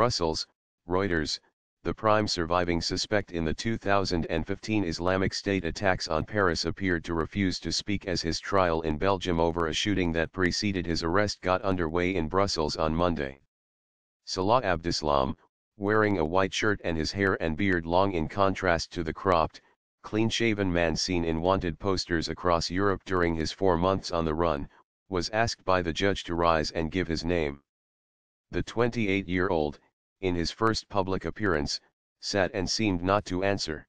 Brussels, Reuters, the prime surviving suspect in the 2015 Islamic State attacks on Paris appeared to refuse to speak as his trial in Belgium over a shooting that preceded his arrest got underway in Brussels on Monday. Salah Abdeslam, wearing a white shirt and his hair and beard long in contrast to the cropped, clean-shaven man seen in wanted posters across Europe during his 4 months on the run, was asked by the judge to rise and give his name. The 28-year-old, in his first public appearance, sat and seemed not to answer.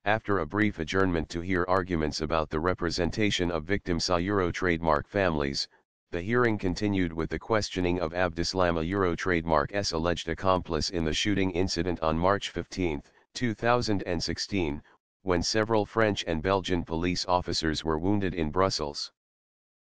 After a brief adjournment to hear arguments about the representation of victims' Euro trademark families, the hearing continued with the questioning of Abdeslam, a Euro trademark's alleged accomplice in the shooting incident on March 15, 2016, when several French and Belgian police officers were wounded in Brussels.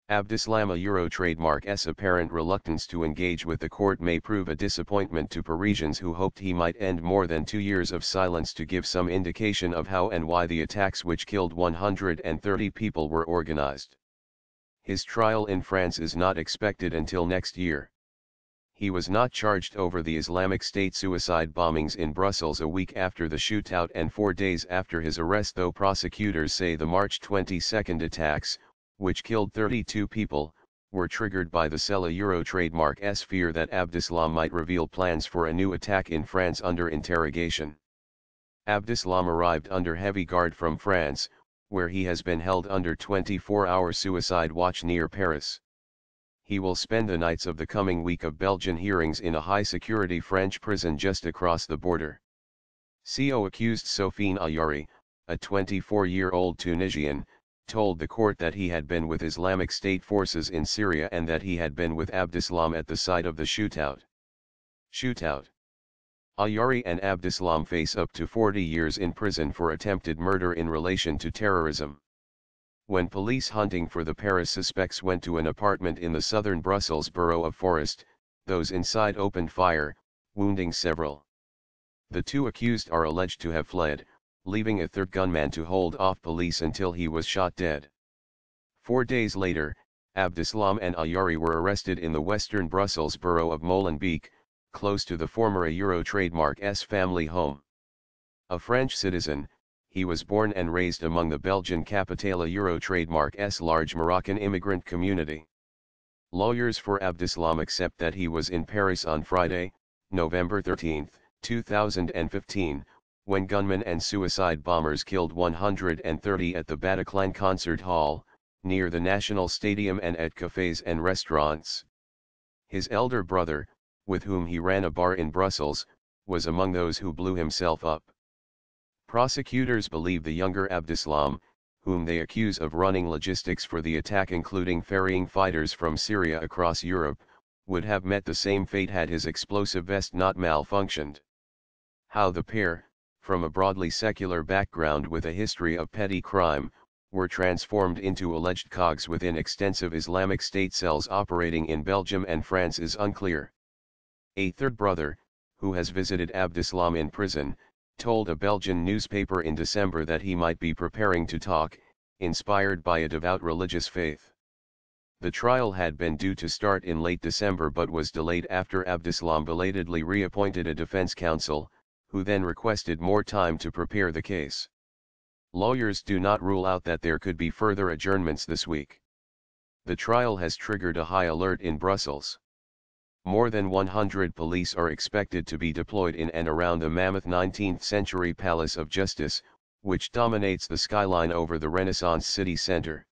Abdeslam, a Euro trademark's apparent reluctance to engage with the court may prove a disappointment to Parisians who hoped he might end more than 2 years of silence to give some indication of how and why the attacks which killed 130 people were organized. His trial in France is not expected until next year. He was not charged over the Islamic State suicide bombings in Brussels a week after the shootout and 4 days after his arrest, though prosecutors say the March 22 attacks, which killed 32 people, were triggered by the Sella Euro trademark's fear that Abdeslam might reveal plans for a new attack in France under interrogation. Abdeslam arrived under heavy guard from France, where he has been held under 24-hour suicide watch near Paris. He will spend the nights of the coming week of Belgian hearings in a high-security French prison just across the border. CO accused Sofiane Ayari, a 24-year-old Tunisian, told the court that he had been with Islamic State forces in Syria and that he had been with Abdeslam at the site of the shootout. Ayari and Abdeslam face up to 40 years in prison for attempted murder in relation to terrorism. When police hunting for the Paris suspects went to an apartment in the southern Brussels borough of Forest, those inside opened fire, wounding several. The two accused are alleged to have fled, leaving a third gunman to hold off police until he was shot dead. 4 days later, Abdeslam and Ayari were arrested in the western Brussels borough of Molenbeek, close to the former Euro trademark's family home. A French citizen, he was born and raised among the Belgian Capitale Euro trademark's large Moroccan immigrant community. Lawyers for Abdeslam accept that he was in Paris on Friday, November 13, 2015, when gunmen and suicide bombers killed 130 at the Bataclan Concert Hall, near the National Stadium, and at cafes and restaurants. His elder brother, with whom he ran a bar in Brussels, was among those who blew himself up. Prosecutors believe the younger Abdeslam, whom they accuse of running logistics for the attack including ferrying fighters from Syria across Europe, would have met the same fate had his explosive vest not malfunctioned. How the pair, from a broadly secular background with a history of petty crime, were transformed into alleged cogs within extensive Islamic State cells operating in Belgium and France is unclear. A third brother, who has visited Abdeslam in prison, told a Belgian newspaper in December that he might be preparing to talk, inspired by a devout religious faith. The trial had been due to start in late December but was delayed after Abdeslam belatedly reappointed a defense counsel, who then requested more time to prepare the case. Lawyers do not rule out that there could be further adjournments this week. The trial has triggered a high alert in Brussels. More than 100 police are expected to be deployed in and around the mammoth 19th-century Palace of Justice, which dominates the skyline over the Renaissance city center.